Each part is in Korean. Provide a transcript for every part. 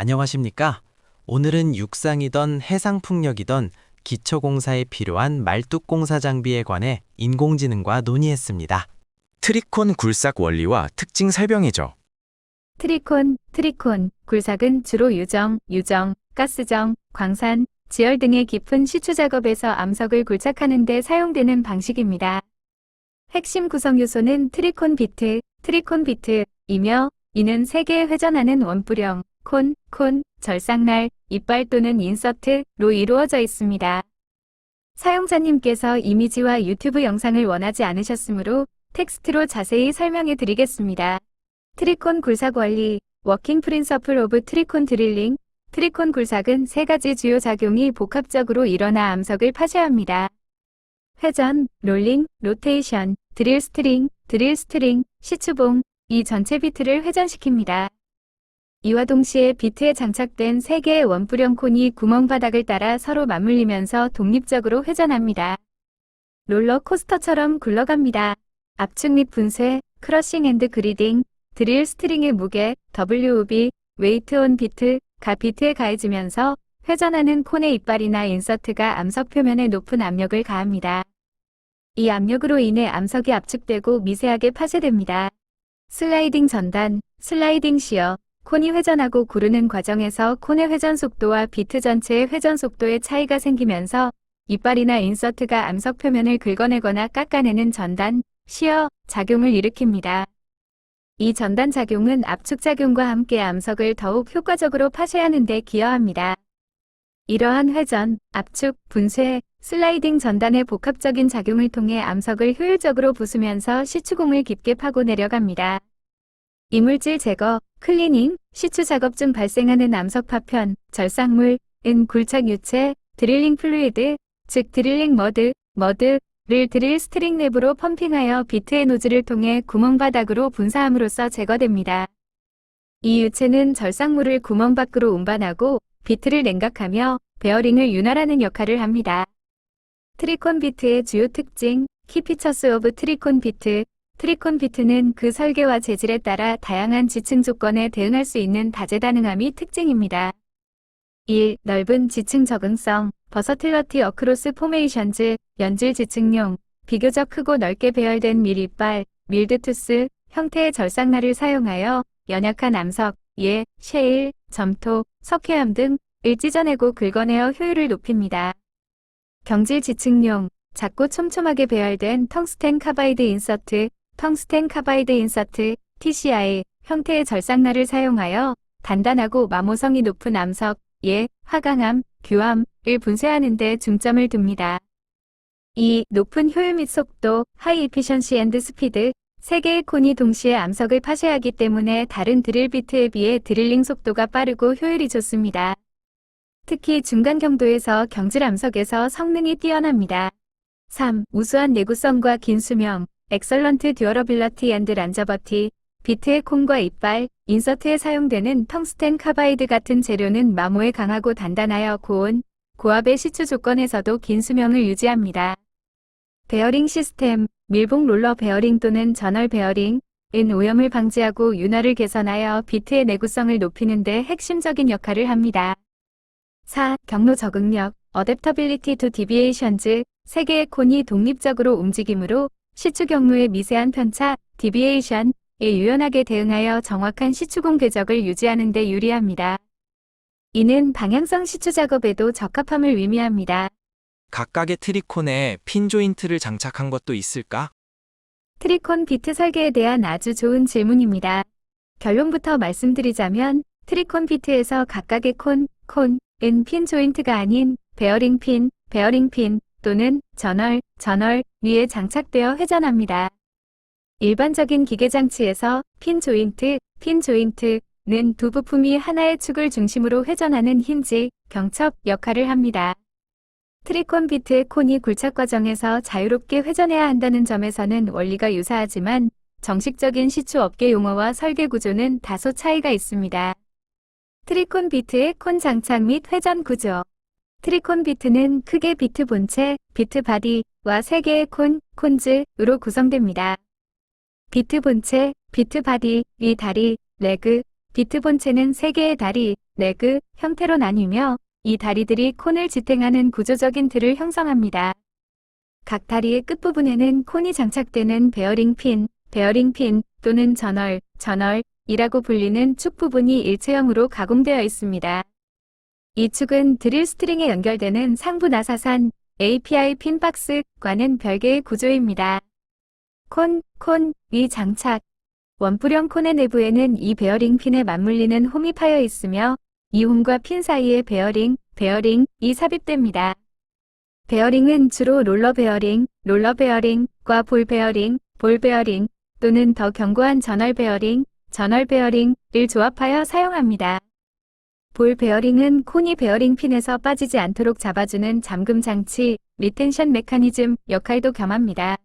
안녕하십니까? 오늘은 육상이던 해상풍력이던 기초공사에 필요한 말뚝공사 장비에 관해 인공지능과 논의했습니다. 트리콘 굴삭 원리와 특징 설명이죠. 트리콘, 굴삭은 주로 유정, 가스정, 광산, 지열 등의 깊은 시추 작업에서 암석을 굴착하는 데 사용되는 방식입니다. 핵심 구성 요소는 트리콘 비트이며 이는 3개의 회전하는 원뿔형, 콘, 절삭날, 이빨 또는 인서트로 이루어져 있습니다. 사용자님께서 이미지와 유튜브 영상을 원하지 않으셨으므로 텍스트로 자세히 설명해 드리겠습니다. 트리콘 굴삭 원리, 워킹 프린서플 오브 트리콘 드릴링. 트리콘 굴삭은 3가지 주요 작용이 복합적으로 일어나 암석을 파쇄합니다. 회전, 롤링, 로테이션, 드릴 스트링, 시추봉, 이 전체 비트를 회전시킵니다. 이와 동시에 비트에 장착된 3개의 원뿔형 콘이 구멍 바닥을 따라 서로 맞물리면서 독립적으로 회전합니다. 롤러코스터처럼 굴러갑니다. 압축 및 분쇄, 크러싱 앤드 그리딩, 드릴 스트링의 무게, WOB, 웨이트 온 비트가 비트에 가해지면서 회전하는 콘의 이빨이나 인서트가 암석 표면에 높은 압력을 가합니다. 이 압력으로 인해 암석이 압축되고 미세하게 파쇄됩니다. 슬라이딩 전단, 슬라이딩 시어, 콘이 회전하고 구르는 과정에서 콘의 회전 속도와 비트 전체의 회전 속도의 차이가 생기면서 이빨이나 인서트가 암석 표면을 긁어내거나 깎아내는 전단, 시어 작용을 일으킵니다. 이 전단 작용은 압축 작용과 함께 암석을 더욱 효과적으로 파쇄하는 데 기여합니다. 이러한 회전, 압축, 분쇄, 슬라이딩 전단의 복합적인 작용을 통해 암석을 효율적으로 부수면서 시추공을 깊게 파고 내려갑니다. 이물질 제거, 클리닝, 시추 작업 중 발생하는 암석 파편, 절삭물, 굴착 유체, 드릴링 플루이드, 즉 드릴링 머드를 드릴 스트링 내부로 펌핑하여 비트의 노즐을 통해 구멍 바닥으로 분사함으로써 제거됩니다. 이 유체는 절삭물을 구멍 밖으로 운반하고 비트를 냉각하며 베어링을 윤활하는 역할을 합니다. 트리콘 비트의 주요 특징, 키피처스 오브 트리콘 비트. 트리콘 비트는 그 설계와 재질에 따라 다양한 지층 조건에 대응할 수 있는 다재다능함이 특징입니다. 1. 넓은 지층 적응성, 버서틸러티 어크로스 포메이션즈, 연질 지층용, 비교적 크고 넓게 배열된 밀 이빨, 밀드투스, 형태의 절삭날을 사용하여 연약한 암석, 셰일, 점토, 석회암 등을 찢어내고 긁어내어 효율을 높입니다. 경질 지층용, 작고 촘촘하게 배열된 텅스텐 카바이드 인서트, TCI, 형태의 절삭날을 사용하여 단단하고 마모성이 높은 암석, 화강암, 규암을 분쇄하는 데 중점을 둡니다. 2. 높은 효율 및 속도, 하이 이피션시 앤드 스피드. 3개의 콘이 동시에 암석을 파쇄하기 때문에 다른 드릴 비트에 비해 드릴링 속도가 빠르고 효율이 좋습니다. 특히 중간 경도에서 경질 암석에서 성능이 뛰어납니다. 3. 우수한 내구성과 긴 수명, 엑설런트 듀어러빌러티 앤드 란저버티. 비트의 콘과 이빨, 인서트에 사용되는 텅스텐 카바이드 같은 재료는 마모에 강하고 단단하여 고온, 고압의 시추 조건에서도 긴 수명을 유지합니다. 베어링 시스템, 밀봉 롤러 베어링 또는 저널 베어링은 오염을 방지하고 윤활을 개선하여 비트의 내구성을 높이는 데 핵심적인 역할을 합니다. 4. 경로 적응력, 어댑터빌리티 투 디비에이션즈. 3개의 콘이 독립적으로 움직이므로 시추 경로의 미세한 편차, 디비에이션에 유연하게 대응하여 정확한 시추공 궤적을 유지하는 데 유리합니다. 이는 방향성 시추 작업에도 적합함을 의미합니다. 각각의 트리콘에 핀 조인트를 장착한 것도 있을까? 트리콘 비트 설계에 대한 아주 좋은 질문입니다. 결론부터 말씀드리자면 트리콘 비트에서 각각의 콘은 핀 조인트가 아닌 베어링 핀 또는 저널 위에 장착되어 회전합니다. 일반적인 기계 장치에서 핀 조인트는 두 부품이 하나의 축을 중심으로 회전하는 힌지, 경첩 역할을 합니다. 트리콘 비트의 콘이 굴착 과정에서 자유롭게 회전해야 한다는 점에서는 원리가 유사하지만 정식적인 시추 업계 용어와 설계 구조는 다소 차이가 있습니다. 트리콘 비트의 콘 장착 및 회전 구조. 트리콘 비트는 크게 비트 본체, 비트 바디와 3개의 콘즈로 구성됩니다. 비트 본체, 비트 바디, 위 다리, 레그, 비트 본체는 3개의 다리, 레그, 형태로 나뉘며 이 다리들이 콘을 지탱하는 구조적인 틀을 형성합니다. 각 다리의 끝부분에는 콘이 장착되는 베어링 핀 또는 저널이라고 불리는 축 부분이 일체형으로 가공되어 있습니다. 이 축은 드릴 스트링에 연결되는 상부 나사산 API 핀 박스과는 별개의 구조입니다. 콘 위 장착. 원뿔형 콘의 내부에는 이 베어링 핀에 맞물리는 홈이 파여 있으며 이 홈과 핀 사이에 베어링이 삽입됩니다. 베어링은 주로 롤러 베어링과 볼 베어링 또는 더 견고한 저널 베어링을 조합하여 사용합니다. 볼 베어링은 콘이 베어링 핀에서 빠지지 않도록 잡아주는 잠금 장치, 리텐션 메커니즘 역할도 겸합니다.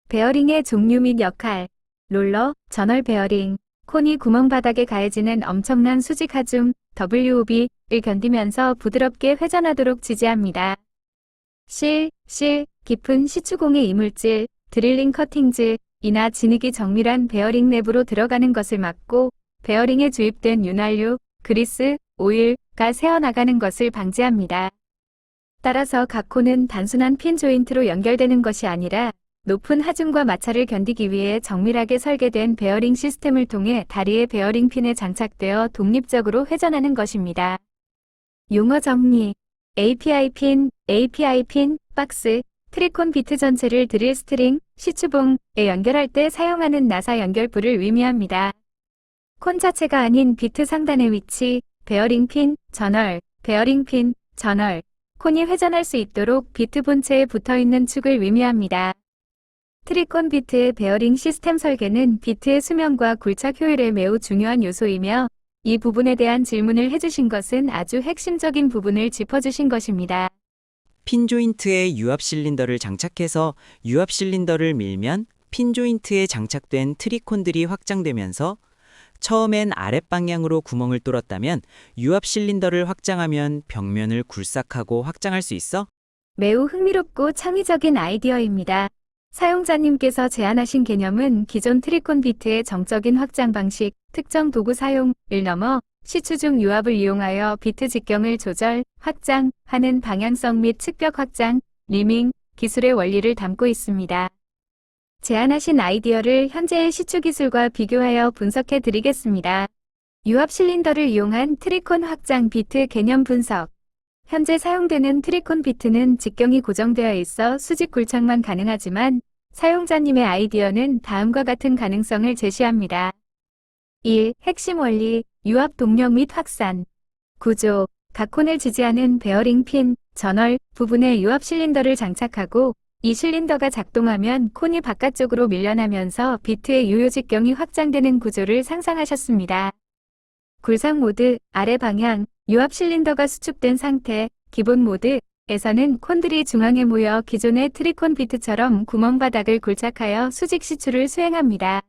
베어링의 종류 및 역할. 롤러, 저널 베어링, 콘이 구멍 바닥에 가해지는 엄청난 수직 하중, WOB를 견디면서 부드럽게 회전하도록 지지합니다. 실, 깊은 시추공의 이물질, 드릴링 커팅즈이나 진흙이 정밀한 베어링 내부로 들어가는 것을 막고 베어링에 주입된 윤활유, 그리스, 오일가 새어나가는 것을 방지합니다. 따라서 각 콘은 단순한 핀 조인트로 연결되는 것이 아니라 높은 하중과 마찰을 견디기 위해 정밀하게 설계된 베어링 시스템을 통해 다리의 베어링 핀에 장착되어 독립적으로 회전하는 것입니다. 용어 정리. API 핀, 박스, 트리콘 비트 전체를 드릴 스트링, 시추봉에 연결할 때 사용하는 나사 연결부를 의미합니다. 콘 자체가 아닌 비트 상단의 위치, 베어링 핀, 저널, 콘이 회전할 수 있도록 비트 본체에 붙어있는 축을 의미합니다. 트리콘 비트의 베어링 시스템 설계는 비트의 수명과 굴착 효율에 매우 중요한 요소이며 이 부분에 대한 질문을 해주신 것은 아주 핵심적인 부분을 짚어주신 것입니다. 핀 조인트에 유압 실린더를 장착해서 유압 실린더를 밀면 핀 조인트에 장착된 트리콘들이 확장되면서 처음엔 아랫방향으로 구멍을 뚫었다면 유압 실린더를 확장하면 벽면을 굴삭하고 확장할 수 있어? 매우 흥미롭고 창의적인 아이디어입니다. 사용자님께서 제안하신 개념은 기존 트리콘 비트의 정적인 확장 방식, 특정 도구 사용을 넘어 시추 중 유압을 이용하여 비트 직경을 조절, 확장하는 방향성 및 측벽 확장, 리밍 기술의 원리를 담고 있습니다. 제안하신 아이디어를 현재의 시추 기술과 비교하여 분석해 드리겠습니다. 유압 실린더를 이용한 트리콘 확장 비트 개념 분석. 현재 사용되는 트리콘 비트는 직경이 고정되어 있어 수직 굴착만 가능하지만 사용자님의 아이디어는 다음과 같은 가능성을 제시합니다. 1. 핵심 원리, 유압 동력 및 확산. 구조, 각 콘을 지지하는 베어링 핀, 저널 부분에 유압 실린더를 장착하고 이 실린더가 작동하면 콘이 바깥쪽으로 밀려나면서 비트의 유효 직경이 확장되는 구조를 상상하셨습니다. 굴삭 모드, 아래 방향, 유압 실린더가 수축된 상태, 기본 모드에서는 콘들이 중앙에 모여 기존의 트리콘 비트처럼 구멍 바닥을 굴착하여 수직 시추를 수행합니다.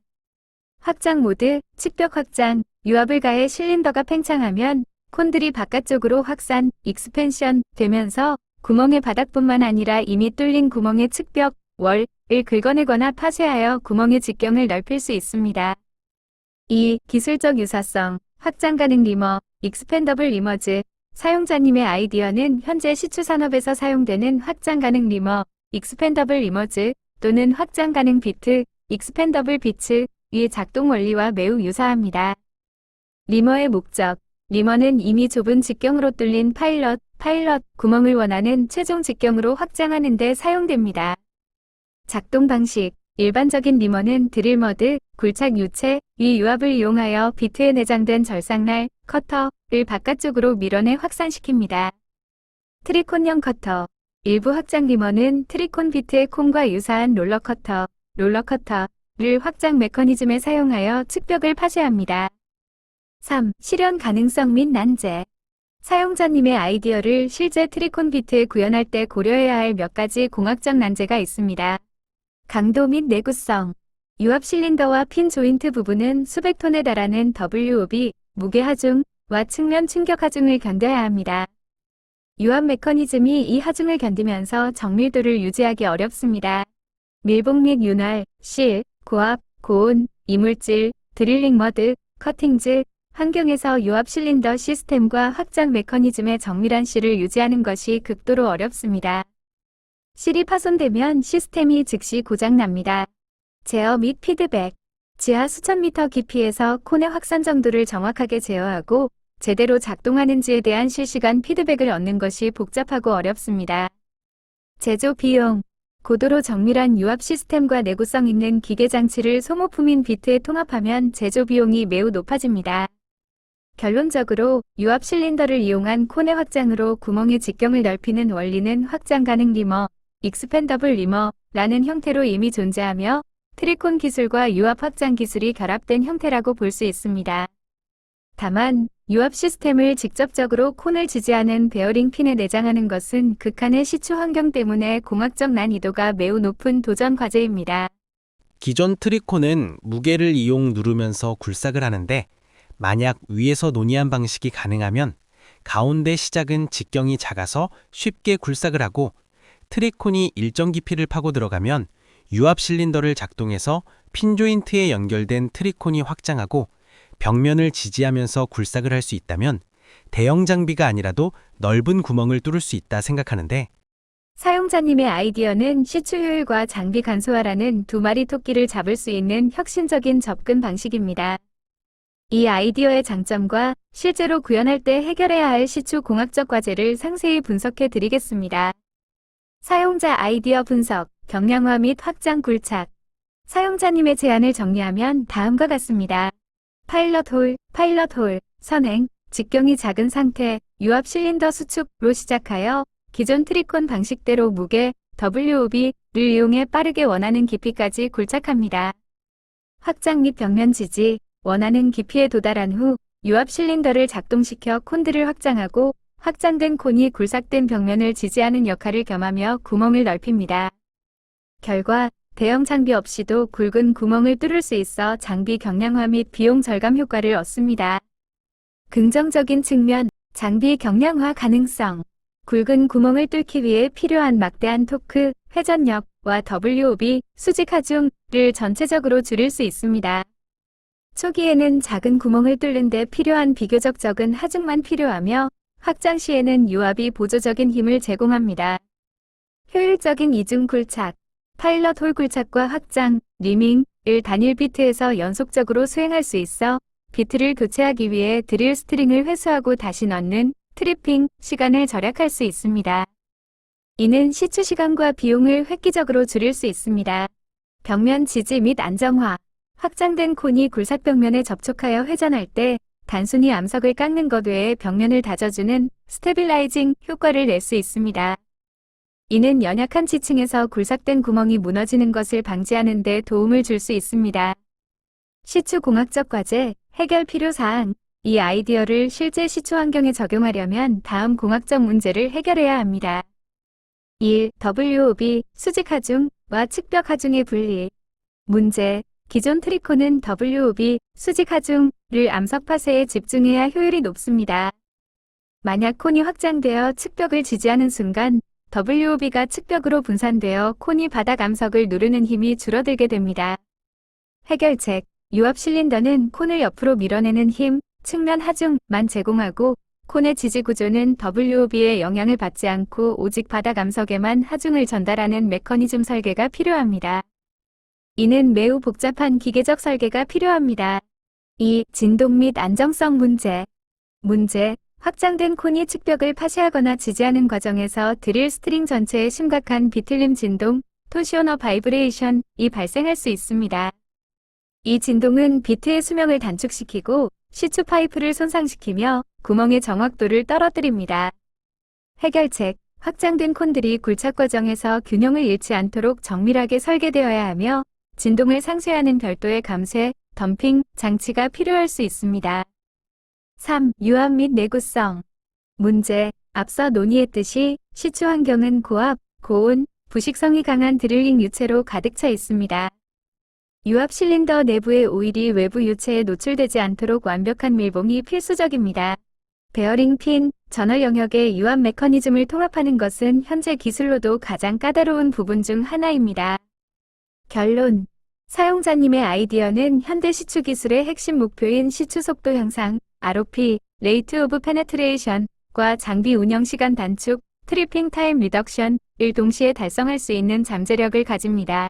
확장 모드, 측벽 확장, 유압을 가해 실린더가 팽창하면 콘들이 바깥쪽으로 확산, 익스펜션 되면서 구멍의 바닥뿐만 아니라 이미 뚫린 구멍의 측벽, 월을 긁어내거나 파쇄하여 구멍의 직경을 넓힐 수 있습니다. 2. 기술적 유사성, 확장 가능 리머, 익스펜더블 리머즈. 사용자님의 아이디어는 현재 시추 산업에서 사용되는 확장 가능 리머, 익스펜더블 리머즈 또는 확장 가능 비트, 익스펜더블 비츠의 작동 원리와 매우 유사합니다. 리머의 목적. 리머는 이미 좁은 직경으로 뚫린 파일럿 구멍을 원하는 최종 직경으로 확장하는 데 사용됩니다. 작동 방식. 일반적인 리머는 드릴 머드, 굴착 유체, 위 유압을 이용하여 비트에 내장된 절삭날, 커터를 바깥쪽으로 밀어내 확산시킵니다. 트리콘형 커터. 일부 확장 리머는 트리콘 비트의 콘과 유사한 롤러 커터를 확장 메커니즘에 사용하여 측벽을 파쇄합니다. 3. 실현 가능성 및 난제. 사용자님의 아이디어를 실제 트리콘 비트에 구현할 때 고려해야 할 몇 가지 공학적 난제가 있습니다. 강도 및 내구성. 유압 실린더와 핀 조인트 부분은 수백 톤에 달하는 WOB, 무게 하중과 측면 충격 하중을 견뎌야 합니다. 유압 메커니즘이 이 하중을 견디면서 정밀도를 유지하기 어렵습니다. 밀봉 및 윤활, 실, 고압, 고온, 이물질, 드릴링 머드, 커팅즈, 환경에서 유압 실린더 시스템과 확장 메커니즘의 정밀한 실을 유지하는 것이 극도로 어렵습니다. 실이 파손되면 시스템이 즉시 고장납니다. 제어 및 피드백. 지하 수천 미터 깊이에서 콘의 확산 정도를 정확하게 제어하고 제대로 작동하는지에 대한 실시간 피드백을 얻는 것이 복잡하고 어렵습니다. 제조 비용. 고도로 정밀한 유압 시스템과 내구성 있는 기계 장치를 소모품인 비트에 통합하면 제조 비용이 매우 높아집니다. 결론적으로 유압 실린더를 이용한 콘의 확장으로 구멍의 직경을 넓히는 원리는 확장 가능 리머, 익스펜더블 리머라는 형태로 이미 존재하며 트리콘 기술과 유압 확장 기술이 결합된 형태라고 볼 수 있습니다. 다만 유압 시스템을 직접적으로 콘을 지지하는 베어링 핀에 내장하는 것은 극한의 시추 환경 때문에 공학적 난이도가 매우 높은 도전 과제입니다. 기존 트리콘은 무게를 이용 누르면서 굴삭을 하는데 만약 위에서 논의한 방식이 가능하면 가운데 시작은 직경이 작아서 쉽게 굴삭을 하고 트리콘이 일정 깊이를 파고 들어가면 유압 실린더를 작동해서 핀 조인트에 연결된 트리콘이 확장하고 벽면을 지지하면서 굴삭을 할 수 있다면 대형 장비가 아니라도 넓은 구멍을 뚫을 수 있다 생각하는데 사용자님의 아이디어는 시추 효율과 장비 간소화라는 두 마리 토끼를 잡을 수 있는 혁신적인 접근 방식입니다. 이 아이디어의 장점과 실제로 구현할 때 해결해야 할 시추 공학적 과제를 상세히 분석해 드리겠습니다. 사용자 아이디어 분석, 경량화 및 확장 굴착. 사용자님의 제안을 정리하면 다음과 같습니다. 파일럿 홀, 선행, 직경이 작은 상태, 유압 실린더 수축로 시작하여 기존 트리콘 방식대로 무게, WOB를 이용해 빠르게 원하는 깊이까지 굴착합니다. 확장 및 벽면 지지, 원하는 깊이에 도달한 후 유압 실린더를 작동시켜 콘들을 확장하고 확장된 콘이 굴삭된 벽면을 지지하는 역할을 겸하며 구멍을 넓힙니다. 결과 대형 장비 없이도 굵은 구멍을 뚫을 수 있어 장비 경량화 및 비용 절감 효과를 얻습니다. 긍정적인 측면, 장비 경량화 가능성. 굵은 구멍을 뚫기 위해 필요한 막대한 토크, 회전력과 WOB, 수직 하중을 전체적으로 줄일 수 있습니다. 초기에는 작은 구멍을 뚫는 데 필요한 비교적 적은 하중만 필요하며 확장 시에는 유압이 보조적인 힘을 제공합니다. 효율적인 이중 굴착. 파일럿 홀 굴착과 확장, 리밍을 단일 비트에서 연속적으로 수행할 수 있어 비트를 교체하기 위해 드릴 스트링을 회수하고 다시 넣는 트리핑 시간을 절약할 수 있습니다. 이는 시추 시간과 비용을 획기적으로 줄일 수 있습니다. 벽면 지지 및 안정화. 확장된 콘이 굴삭 벽면에 접촉하여 회전할 때 단순히 암석을 깎는 것 외에 벽면을 다져주는 스테빌라이징 효과를 낼 수 있습니다. 이는 연약한 지층에서 굴삭된 구멍이 무너지는 것을 방지하는 데 도움을 줄 수 있습니다. 시추 공학적 과제, 해결 필요 사항. 이 아이디어를 실제 시추 환경에 적용하려면 다음 공학적 문제를 해결해야 합니다. 1. WOB, 수직 하중과 측벽 하중의 분리. 문제. 기존 트리콘은 WOB, 수직 하중을 암석 파쇄에 집중해야 효율이 높습니다. 만약 콘이 확장되어 측벽을 지지하는 순간 WOB가 측벽으로 분산되어 콘이 바닥 암석을 누르는 힘이 줄어들게 됩니다. 해결책. 유압 실린더는 콘을 옆으로 밀어내는 힘, 측면 하중만 제공하고 콘의 지지 구조는 WOB의 영향을 받지 않고 오직 바닥 암석에만 하중을 전달하는 메커니즘 설계가 필요합니다. 이는 매우 복잡한 기계적 설계가 필요합니다. 2. 진동 및 안정성 문제. 확장된 콘이 측벽을 파쇄하거나 지지하는 과정에서 드릴 스트링 전체에 심각한 비틀림 진동, 토시오너 바이브레이션이 발생할 수 있습니다. 이 진동은 비트의 수명을 단축시키고 시추 파이프를 손상시키며 구멍의 정확도를 떨어뜨립니다. 해결책. 확장된 콘들이 굴착 과정에서 균형을 잃지 않도록 정밀하게 설계되어야 하며 진동을 상쇄하는 별도의 감쇄, 덤핑 장치가 필요할 수 있습니다. 3. 유압 및 내구성. 문제. 앞서 논의했듯이 시추 환경은 고압, 고온, 부식성이 강한 드릴링 유체로 가득 차 있습니다. 유압 실린더 내부의 오일이 외부 유체에 노출되지 않도록 완벽한 밀봉이 필수적입니다. 베어링 핀, 전월 영역의 유압 메커니즘을 통합하는 것은 현재 기술로도 가장 까다로운 부분 중 하나입니다. 결론. 사용자님의 아이디어는 현대 시추 기술의 핵심 목표인 시추 속도 향상, ROP, Rate of Penetration과 장비 운영 시간 단축, 트리핑 타임 리덕션을 동시에 달성할 수 있는 잠재력을 가집니다.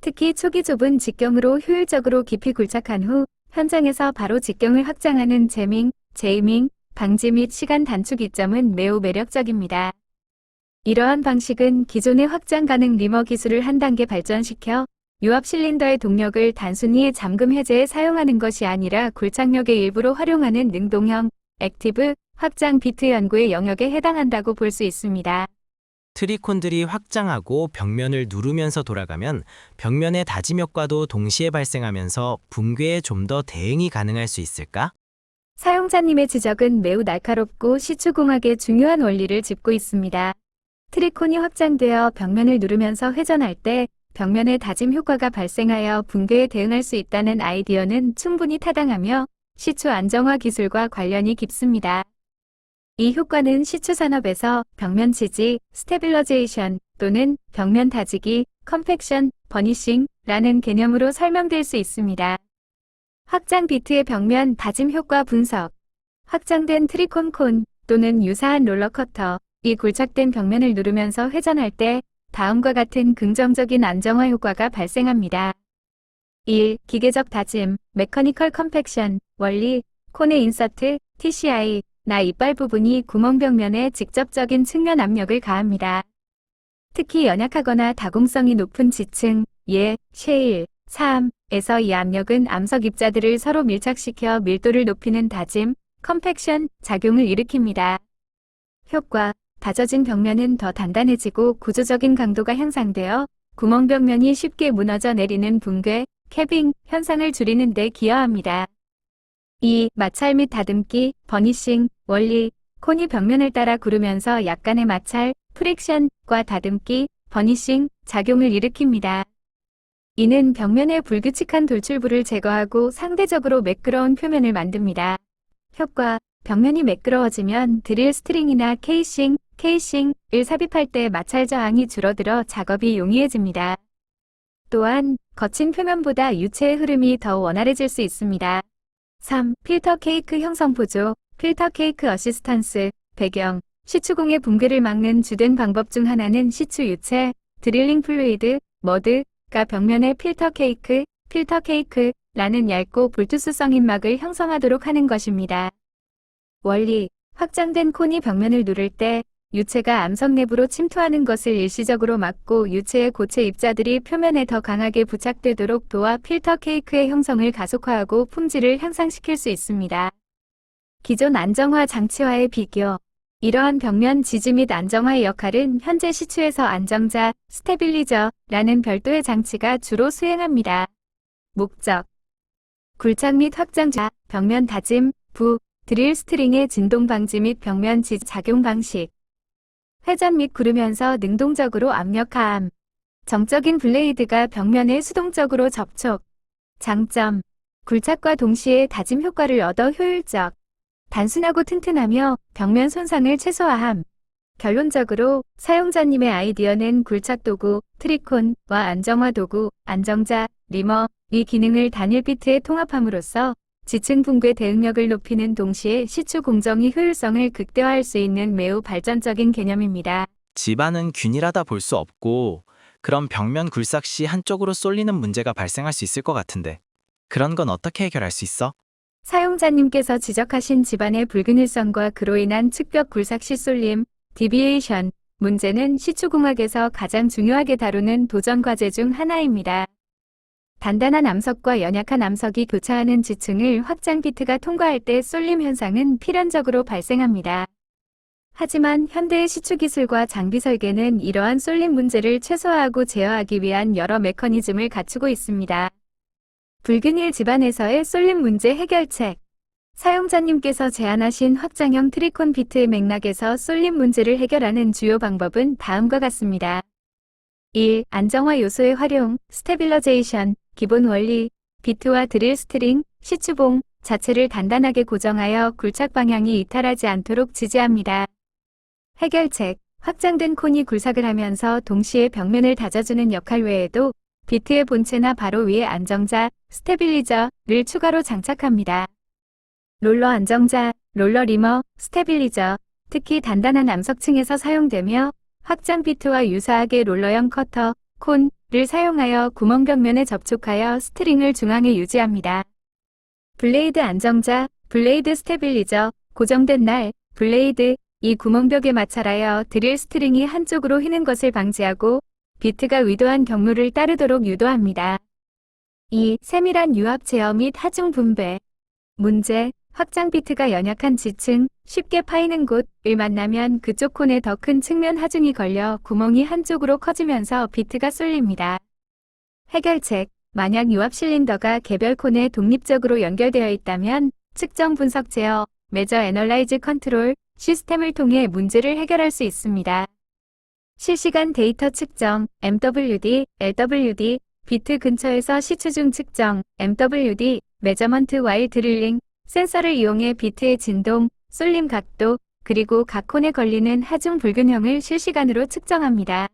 특히 초기 좁은 직경으로 효율적으로 깊이 굴착한 후 현장에서 바로 직경을 확장하는 제밍, 방지 및 시간 단축 이점은 매우 매력적입니다. 이러한 방식은 기존의 확장 가능 리머 기술을 한 단계 발전시켜 유압 실린더의 동력을 단순히 잠금 해제에 사용하는 것이 아니라 굴착력의 일부로 활용하는 능동형, 액티브, 확장 비트 연구의 영역에 해당한다고 볼 수 있습니다. 트리콘들이 확장하고 벽면을 누르면서 돌아가면 벽면의 다짐 효과도 동시에 발생하면서 붕괴에 좀 더 대응이 가능할 수 있을까? 사용자님의 지적은 매우 날카롭고 시추공학의 중요한 원리를 짚고 있습니다. 트리콘이 확장되어 벽면을 누르면서 회전할 때 벽면의 다짐 효과가 발생하여 붕괴에 대응할 수 있다는 아이디어는 충분히 타당하며 시추 안정화 기술과 관련이 깊습니다. 이 효과는 시추 산업에서 벽면 지지, 스테빌러제이션 또는 벽면 다지기, 컴팩션, 버니싱라는 개념으로 설명될 수 있습니다. 확장 비트의 벽면 다짐 효과 분석. 확장된 트리콘 콘 또는 유사한 롤러커터, 이 굴착된 벽면을 누르면서 회전할 때 다음과 같은 긍정적인 안정화 효과가 발생합니다. 1. 기계적 다짐, 메커니컬 컴팩션, 원리, 콘의 인서트, TCI, 나 이빨 부분이 구멍 벽면에 직접적인 측면 압력을 가합니다. 특히 연약하거나 다공성이 높은 지층, 셰일, 3에서 이 압력은 암석 입자들을 서로 밀착시켜 밀도를 높이는 다짐, 컴팩션 작용을 일으킵니다. 효과, 다져진 벽면은 더 단단해지고 구조적인 강도가 향상되어 구멍 벽면이 쉽게 무너져 내리는 붕괴, 캐빙 현상을 줄이는 데 기여합니다. 2. 마찰 및 다듬기, 버니싱, 원리, 콘이 벽면을 따라 구르면서 약간의 마찰, 프릭션과 다듬기, 버니싱 작용을 일으킵니다. 이는 벽면의 불규칙한 돌출부를 제거하고 상대적으로 매끄러운 표면을 만듭니다. 효과, 벽면이 매끄러워지면 드릴 스트링이나 케이싱을 삽입할 때 마찰 저항이 줄어들어 작업이 용이해집니다. 또한 거친 표면보다 유체의 흐름이 더 원활해질 수 있습니다. 3. 필터 케이크 형성 보조, 필터 케이크 어시스턴스, 배경, 시추공의 붕괴를 막는 주된 방법 중 하나는 시추 유체, 드릴링 플루이드, 머드가 벽면에 필터케이크라는 얇고 불투수성 입막을 형성하도록 하는 것입니다. 원리, 확장된 콘이 벽면을 누를 때 유체가 암석 내부로 침투하는 것을 일시적으로 막고 유체의 고체 입자들이 표면에 더 강하게 부착되도록 도와 필터 케이크의 형성을 가속화하고 품질을 향상시킬 수 있습니다. 기존 안정화 장치와의 비교. 이러한 벽면 지지 및 안정화의 역할은 현재 시추에서 안정자, 스테빌리저라는 별도의 장치가 주로 수행합니다. 목적. 굴착 및 확장자, 벽면 다짐, 드릴 스트링의 진동 방지 및 벽면 지지 작용 방식. 회전 및 구르면서 능동적으로 압력 하함. 정적인 블레이드가 벽면에 수동적으로 접촉. 장점. 굴착과 동시에 다짐 효과를 얻어 효율적. 단순하고 튼튼하며 벽면 손상을 최소화함. 결론적으로 사용자님의 아이디어는 굴착 도구, 트리콘과 안정화 도구, 안정자, 리머, 이 기능을 단일 비트에 통합함으로써 지층 붕괴 대응력을 높이는 동시에 시추 공정이 효율성을 극대화할 수 있는 매우 발전적인 개념입니다. 집안은 균일하다 볼 수 없고 그럼 벽면 굴삭 시 한쪽으로 쏠리는 문제가 발생할 수 있을 것 같은데 그런 건 어떻게 해결할 수 있어? 사용자님께서 지적하신 집안의 불균일성과 그로 인한 측벽 굴삭 시 쏠림, 디비에이션 문제는 시추공학에서 가장 중요하게 다루는 도전 과제 중 하나입니다. 단단한 암석과 연약한 암석이 교차하는 지층을 확장 비트가 통과할 때 쏠림 현상은 필연적으로 발생합니다. 하지만 현대의 시추 기술과 장비 설계는 이러한 쏠림 문제를 최소화하고 제어하기 위한 여러 메커니즘을 갖추고 있습니다. 불균일 집안에서의 쏠림 문제 해결책. 사용자님께서 제안하신 확장형 트리콘 비트의 맥락에서 쏠림 문제를 해결하는 주요 방법은 다음과 같습니다. 1. 안정화 요소의 활용, 스테빌러제이션, 기본 원리, 비트와 드릴 스트링, 시추봉 자체를 단단하게 고정하여 굴착 방향이 이탈하지 않도록 지지합니다. 해결책, 확장된 콘이 굴삭을 하면서 동시에 벽면을 다져주는 역할 외에도 비트의 본체나 바로 위에 안정자, 스테빌리저를 추가로 장착합니다. 롤러 안정자, 롤러 리머, 스테빌리저, 특히 단단한 암석층에서 사용되며 확장 비트와 유사하게 롤러형 커터, 콘을 사용하여 구멍 벽면에 접촉하여 스트링을 중앙에 유지합니다. 블레이드 안정자, 블레이드 스테빌리저, 고정된 날, 블레이드, 이 구멍벽에 마찰하여 드릴 스트링이 한쪽으로 휘는 것을 방지하고 비트가 의도한 경로를 따르도록 유도합니다. 2. 세밀한 유압 제어 및 하중 분배. 문제, 확장 비트가 연약한 지층, 쉽게 파이는 곳을 만나면 그쪽 콘에 더 큰 측면 하중이 걸려 구멍이 한쪽으로 커지면서 비트가 쏠립니다. 해결책, 만약 유압 실린더가 개별 콘에 독립적으로 연결되어 있다면 측정 분석 제어, 메저 애널라이즈 컨트롤 시스템을 통해 문제를 해결할 수 있습니다. 실시간 데이터 측정, MWD, LWD, 비트 근처에서 시추중 측정, MWD, 메저먼트 와일 드릴링, 센서를 이용해 비트의 진동, 쏠림 각도, 그리고 각 콘에 걸리는 하중 불균형을 실시간으로 측정합니다.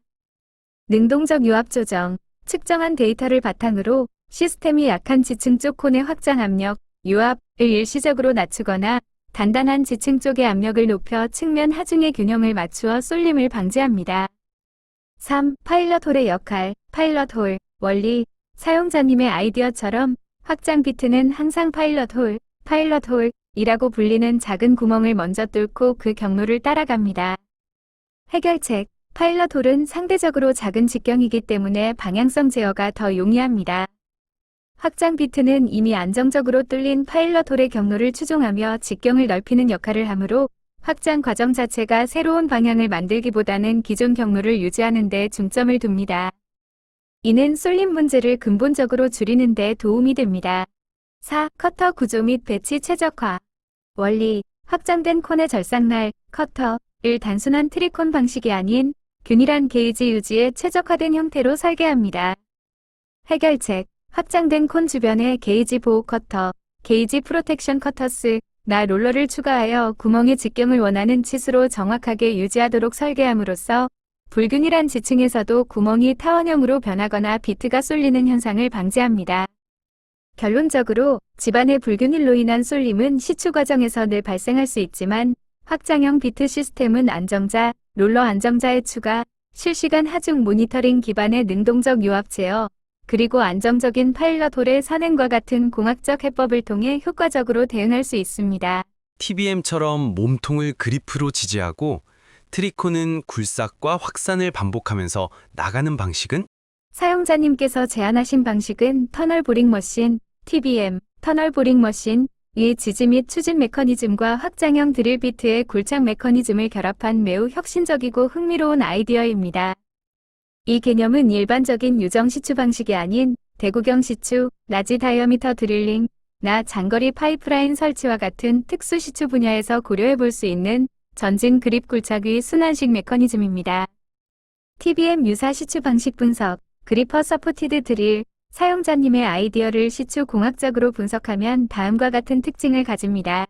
능동적 유압 조정, 측정한 데이터를 바탕으로 시스템이 약한 지층 쪽 콘의 확장 압력, 유압을 일시적으로 낮추거나 단단한 지층 쪽의 압력을 높여 측면 하중의 균형을 맞추어 쏠림을 방지합니다. 3. 파일럿 홀의 역할, 파일럿 홀, 원리, 사용자님의 아이디어처럼 확장 비트는 항상 파일럿 홀이라고 불리는 작은 구멍을 먼저 뚫고 그 경로를 따라갑니다. 해결책, 파일럿 홀은 상대적으로 작은 직경이기 때문에 방향성 제어가 더 용이합니다. 확장 비트는 이미 안정적으로 뚫린 파일럿 홀의 경로를 추종하며 직경을 넓히는 역할을 하므로 확장 과정 자체가 새로운 방향을 만들기보다는 기존 경로를 유지하는 데 중점을 둡니다. 이는 쏠림 문제를 근본적으로 줄이는 데 도움이 됩니다. 4. 커터 구조 및 배치 최적화. 원리, 확장된 콘의 절삭날, 커터를 단순한 트리콘 방식이 아닌 균일한 게이지 유지에 최적화된 형태로 설계합니다. 해결책, 확장된 콘 주변에 게이지 보호 커터, 게이지 프로텍션 커터스, 나 롤러를 추가하여 구멍의 직경을 원하는 치수로 정확하게 유지하도록 설계함으로써 불균일한 지층에서도 구멍이 타원형으로 변하거나 비트가 쏠리는 현상을 방지합니다. 결론적으로 집안의 불균일로 인한 쏠림은 시추 과정에서 늘 발생할 수 있지만 확장형 비트 시스템은 안정자, 롤러 안정자의 추가, 실시간 하중 모니터링 기반의 능동적 유압 제어, 그리고 안정적인 파일럿 홀의 선행과 같은 공학적 해법을 통해 효과적으로 대응할 수 있습니다. TBM처럼 몸통을 그리프로 지지하고 트리콘은 굴삭과 확산을 반복하면서 나가는 방식은 사용자님께서 제안하신 방식은 터널 보링 머신, TBM, 터널 보링 머신, 의 지지 및 추진 메커니즘과 확장형 드릴 비트의 굴착 메커니즘을 결합한 매우 혁신적이고 흥미로운 아이디어입니다. 이 개념은 일반적인 유정 시추 방식이 아닌 대구경 시추, 라지 다이어미터 드릴링, 나 장거리 파이프라인 설치와 같은 특수 시추 분야에서 고려해 볼 수 있는 전진 그립 굴착의 순환식 메커니즘입니다. TBM 유사 시추 방식 분석, 그리퍼 서포티드 드릴, 사용자님의 아이디어를 시추 공학적으로 분석하면 다음과 같은 특징을 가집니다.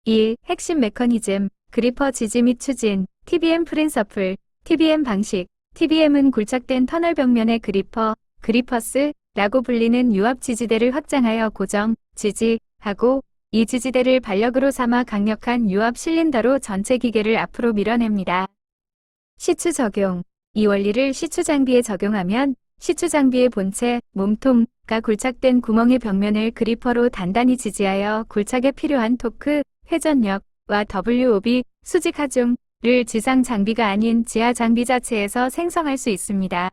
1. 핵심 메커니즘, 그리퍼 지지 및 추진, TBM 프린서플, TBM 방식, TBM은 굴착된 터널 벽면의 그리퍼, 그리퍼스라고 불리는 유압 지지대를 확장하여 고정, 지지하고 이 지지대를 반력으로 삼아 강력한 유압 실린더로 전체 기계를 앞으로 밀어냅니다. 시추 적용, 이 원리를 시추 장비에 적용하면 시추 장비의 본체, 몸통가 굴착된 구멍의 벽면을 그리퍼로 단단히 지지하여 굴착에 필요한 토크, 회전력과 WOB, 수직 하중을 지상 장비가 아닌 지하 장비 자체에서 생성할 수 있습니다.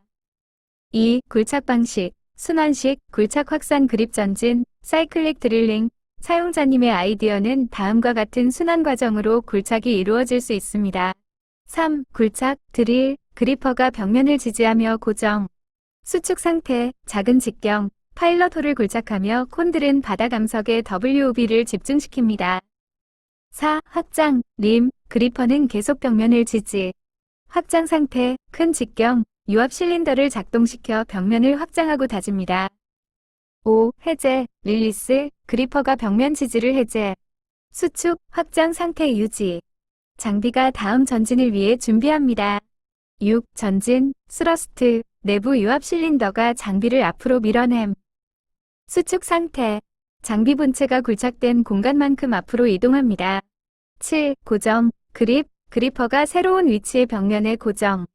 2. 굴착 방식, 순환식, 굴착 확산 그립 전진, 사이클릭 드릴링, 사용자님의 아이디어는 다음과 같은 순환 과정으로 굴착이 이루어질 수 있습니다. 3. 굴착, 드릴, 그리퍼가 벽면을 지지하며 고정. 수축 상태, 작은 직경, 파일럿 홀을 굴착하며 콘들은 바닥 암석의 WOB를 집중시킵니다. 4. 확장, 림, 그리퍼는 계속 벽면을 지지. 확장 상태, 큰 직경, 유압 실린더를 작동시켜 벽면을 확장하고 다집니다. 5. 해제, 릴리스, 그리퍼가 벽면 지지를 해제. 수축, 확장 상태 유지. 장비가 다음 전진을 위해 준비합니다. 6. 전진, 스러스트, 내부 유압 실린더가 장비를 앞으로 밀어냄. 수축 상태, 장비 본체가 굴착된 공간만큼 앞으로 이동합니다. 7. 고정, 그립, 그리퍼가 새로운 위치의 벽면에 고정.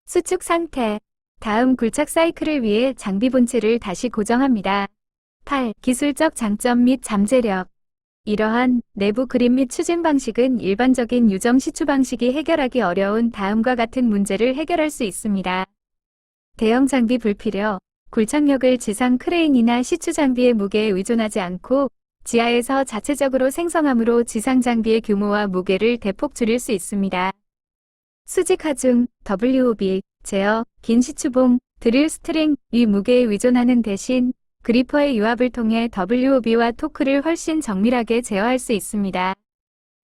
수축 상태. 다음 굴착 사이클을 위해 장비 본체를 다시 고정합니다. 8. 기술적 장점 및 잠재력. 이러한 내부 그립 및 추진 방식은 일반적인 유정 시추 방식이 해결하기 어려운 다음과 같은 문제를 해결할 수 있습니다. 대형 장비 불필요. 굴착력을 지상 크레인이나 시추 장비의 무게에 의존하지 않고 지하에서 자체적으로 생성함으로 지상 장비의 규모와 무게를 대폭 줄일 수 있습니다. 수직 하중, WOB, 제어, 긴 시추봉, 드릴 스트링, 위 무게에 의존하는 대신 그리퍼의 유압을 통해 WOB와 토크를 훨씬 정밀하게 제어할 수 있습니다.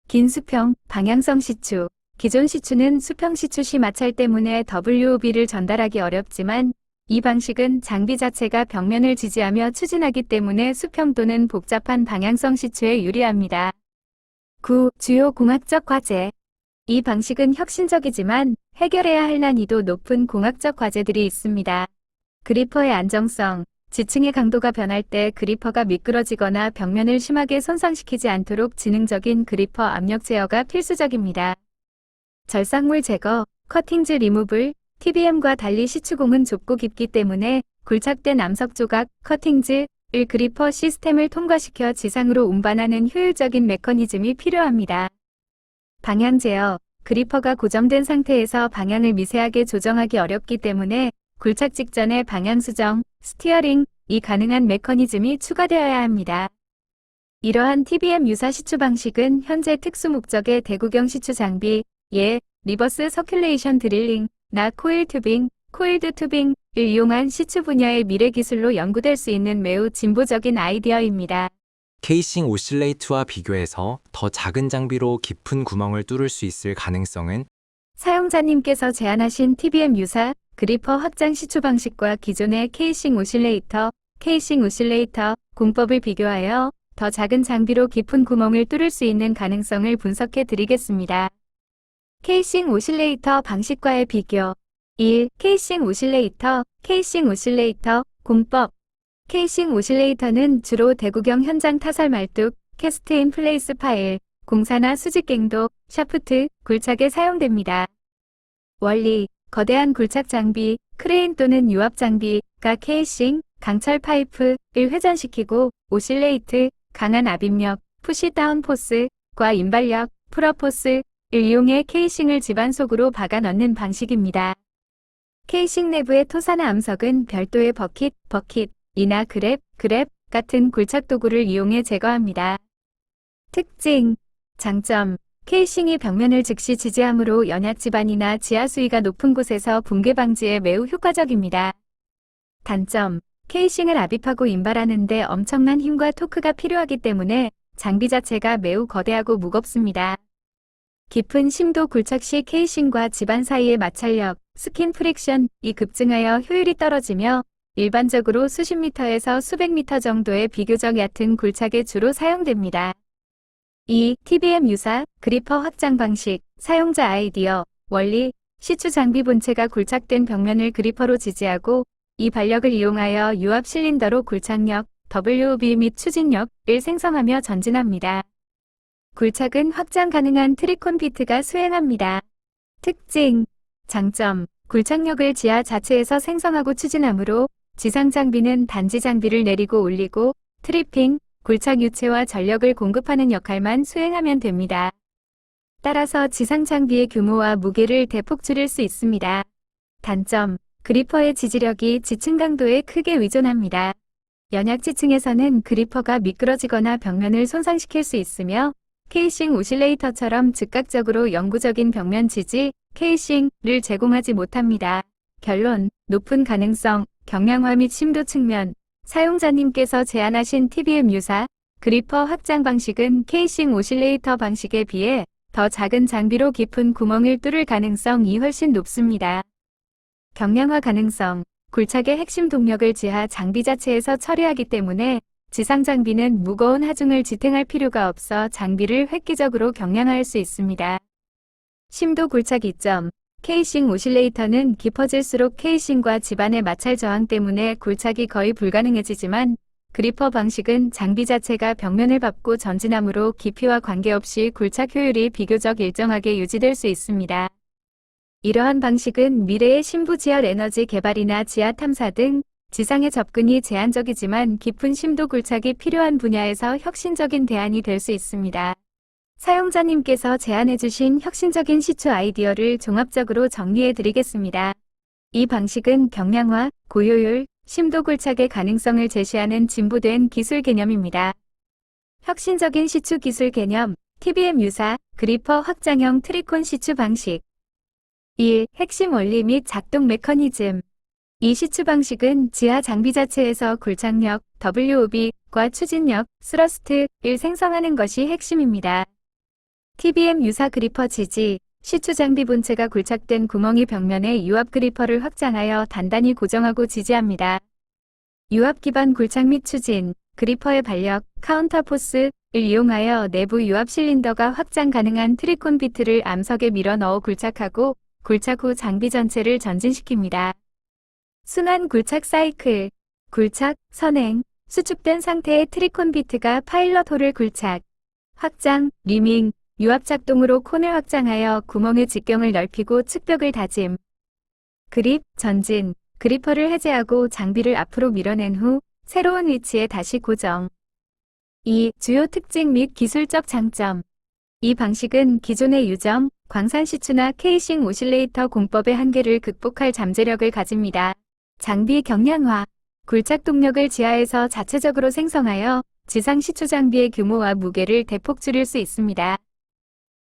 긴 수평, 방향성 시추. 기존 시추는 수평 시추 시 마찰 때문에 WOB를 전달하기 어렵지만 이 방식은 장비 자체가 벽면을 지지하며 추진하기 때문에 수평 또는 복잡한 방향성 시추에 유리합니다. 9. 주요 공학적 과제. 이 방식은 혁신적이지만 해결해야 할 난이도 높은 공학적 과제들이 있습니다. 그리퍼의 안정성. 지층의 강도가 변할 때 그리퍼가 미끄러지거나 벽면을 심하게 손상시키지 않도록 지능적인 그리퍼 압력 제어가 필수적입니다. 절삭물 제거, 커팅즈 리무블, TBM과 달리 시추공은 좁고 깊기 때문에 굴착된 암석 조각, 커팅즈를 그리퍼 시스템을 통과시켜 지상으로 운반하는 효율적인 메커니즘이 필요합니다. 방향 제어, 그리퍼가 고정된 상태에서 방향을 미세하게 조정하기 어렵기 때문에 굴착 직전에 방향 수정, 스티어링이 가능한 메커니즘이 추가되어야 합니다. 이러한 TBM 유사 시추 방식은 현재 특수 목적의 대구경 시추 장비, 예, 리버스 서큘레이션 드릴링, 나 코일 튜빙, 코일드 튜빙을 이용한 시추 분야의 미래 기술로 연구될 수 있는 매우 진보적인 아이디어입니다. 케이싱 오실레이트와 비교해서 더 작은 장비로 깊은 구멍을 뚫을 수 있을 가능성은 사용자님께서 제안하신 TBM 유사 그리퍼 확장 시추 방식과 기존의 케이싱 오실레이터 공법을 비교하여 더 작은 장비로 깊은 구멍을 뚫을 수 있는 가능성을 분석해 드리겠습니다. 케이싱 오실레이터 방식과의 비교. 1. 케이싱 오실레이터 공법. 케이싱 오실레이터는 주로 대구경 현장 타설 말뚝, 캐스트 인 플레이스 파일, 공사나 수직 갱도, 샤프트, 굴착에 사용됩니다. 원리. 거대한 굴착 장비, 크레인 또는 유압 장비가 케이싱, 강철 파이프를 회전시키고 오실레이트, 강한 압입력, 푸시 다운 포스과 인발력, 풀업 포스를 이용해 케이싱을 집안 속으로 박아 넣는 방식입니다. 케이싱 내부의 토사나 암석은 별도의 버킷이나 그랩 같은 굴착 도구를 이용해 제거합니다. 특징, 장점. 케이싱이 벽면을 즉시 지지함으로 연약 지반이나 지하 수위가 높은 곳에서 붕괴 방지에 매우 효과적입니다. 단점, 케이싱을 압입하고 인발하는 데 엄청난 힘과 토크가 필요하기 때문에 장비 자체가 매우 거대하고 무겁습니다. 깊은 심도 굴착 시 케이싱과 지반 사이의 마찰력, 스킨 프릭션이 급증하여 효율이 떨어지며 일반적으로 수십 미터에서 수백 미터 정도의 비교적 얕은 굴착에 주로 사용됩니다. 2. TBM 유사, 그리퍼 확장 방식, 사용자 아이디어, 원리, 시추 장비 본체가 굴착된 벽면을 그리퍼로 지지하고 이 발력을 이용하여 유압 실린더로 굴착력, WOB 및 추진력을 생성하며 전진합니다. 굴착은 확장 가능한 트리콘 피트가 수행합니다. 특징, 장점, 굴착력을 지하 자체에서 생성하고 추진하므로 지상 장비는 단지 장비를 내리고 올리고 트리핑, 굴착 유체와 전력을 공급하는 역할만 수행하면 됩니다. 따라서 지상 장비의 규모와 무게를 대폭 줄일 수 있습니다. 단점, 그리퍼의 지지력이 지층 강도에 크게 의존합니다. 연약 지층에서는 그리퍼가 미끄러지거나 벽면을 손상시킬 수 있으며 케이싱 오실레이터처럼 즉각적으로 영구적인 벽면 지지, 케이싱을 제공하지 못합니다. 결론, 높은 가능성, 경량화 및 심도 측면, 사용자님께서 제안하신 TBM 유사, 그리퍼 확장 방식은 케이싱 오실레이터 방식에 비해 더 작은 장비로 깊은 구멍을 뚫을 가능성이 훨씬 높습니다. 경량화 가능성, 굴착의 핵심 동력을 지하 장비 자체에서 처리하기 때문에 지상 장비는 무거운 하중을 지탱할 필요가 없어 장비를 획기적으로 경량화할 수 있습니다. 심도 굴착 이점, 케이싱 오실레이터는 깊어질수록 케이싱과 지반의 마찰 저항 때문에 굴착이 거의 불가능해지지만 그리퍼 방식은 장비 자체가 벽면을 밟고 전진하므로 깊이와 관계없이 굴착 효율이 비교적 일정하게 유지될 수 있습니다. 이러한 방식은 미래의 신부 지열 에너지 개발이나 지하 탐사 등 지상의 접근이 제한적이지만 깊은 심도 굴착이 필요한 분야에서 혁신적인 대안이 될 수 있습니다. 사용자님께서 제안해주신 혁신적인 시추 아이디어를 종합적으로 정리해드리겠습니다. 이 방식은 경량화, 고효율, 심도 굴착의 가능성을 제시하는 진보된 기술 개념입니다. 혁신적인 시추 기술 개념, TBM 유사, 그리퍼 확장형 트리콘 시추 방식. 1. 핵심 원리 및 작동 메커니즘. 이 시추 방식은 지하 장비 자체에서 굴착력, WOB과 추진력, 스러스트를 생성하는 것이 핵심입니다. TBM 유사 그리퍼 지지, 시추 장비 본체가 굴착된 구멍이 벽면에 유압 그리퍼를 확장하여 단단히 고정하고 지지합니다. 유압 기반 굴착 및 추진, 그리퍼의 반력, 카운터 포스를 이용하여 내부 유압 실린더가 확장 가능한 트리콘 비트를 암석에 밀어 넣어 굴착하고 굴착 후 장비 전체를 전진시킵니다. 순환 굴착 사이클, 굴착, 선행, 수축된 상태의 트리콘 비트가 파일럿 홀을 굴착, 확장, 리밍, 유압 작동으로 콘을 확장하여 구멍의 직경을 넓히고 측벽을 다짐. 그립, 전진, 그리퍼를 해제하고 장비를 앞으로 밀어낸 후 새로운 위치에 다시 고정. 2. 주요 특징 및 기술적 장점. 이 방식은 기존의 유정, 광산 시추나 케이싱 오실레이터 공법의 한계를 극복할 잠재력을 가집니다. 장비 경량화, 굴착 동력을 지하에서 자체적으로 생성하여 지상 시추 장비의 규모와 무게를 대폭 줄일 수 있습니다.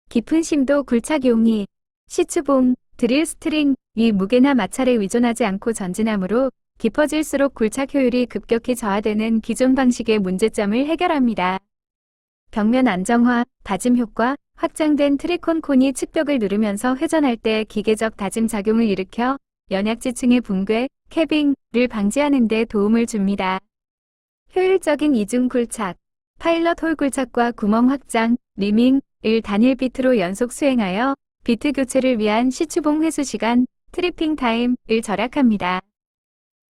깊은 심도 굴착 용이, 시추봉, 드릴 스트링, 이 무게나 마찰에 의존하지 않고 전진하므로 깊어질수록 굴착 효율이 급격히 저하되는 기존 방식의 문제점을 해결합니다. 벽면 안정화, 다짐 효과, 확장된 트리콘 콘이 측벽을 누르면서 회전할 때 기계적 다짐 작용을 일으켜 연약지층의 붕괴, 캐빙을 방지하는 데 도움을 줍니다. 효율적인 이중 굴착, 파일럿 홀 굴착과 구멍 확장, 리밍을 단일 비트로 연속 수행하여 비트 교체를 위한 시추봉 회수 시간, 트리핑 타임을 절약합니다.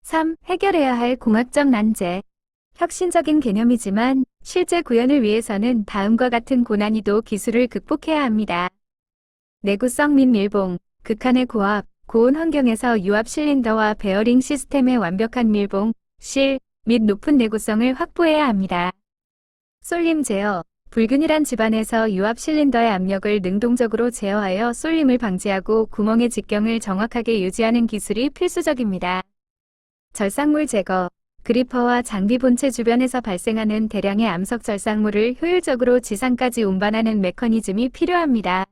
3. 해결해야 할 공학적 난제. 혁신적인 개념이지만 실제 구현을 위해서는 다음과 같은 고난이도 기술을 극복해야 합니다. 내구성 및 밀봉, 극한의 고압, 고온 환경에서 유압 실린더와 베어링 시스템의 완벽한 밀봉, 실 및 높은 내구성을 확보해야 합니다. 쏠림 제어, 불균일한 집안에서 유압 실린더의 압력을 능동적으로 제어하여 쏠림을 방지하고 구멍의 직경을 정확하게 유지하는 기술이 필수적입니다. 절삭물 제거, 그리퍼와 장비 본체 주변에서 발생하는 대량의 암석 절삭물을 효율적으로 지상까지 운반하는 메커니즘이 필요합니다.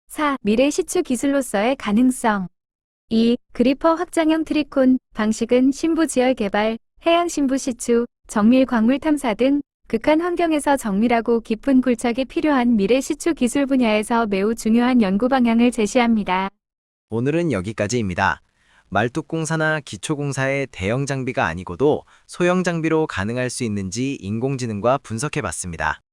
4. 미래 시추 기술로서의 가능성. 2. 그리퍼 확장형 트리콘 방식은 신부 지열 개발, 해양 신부 시추, 정밀 광물 탐사 등 극한 환경에서 정밀하고 깊은 굴착이 필요한 미래 시추 기술 분야에서 매우 중요한 연구 방향을 제시합니다. 오늘은 여기까지입니다. 말뚝공사나 기초공사의 대형 장비가 아니고도 소형 장비로 가능할 수 있는지 인공지능과 분석해봤습니다.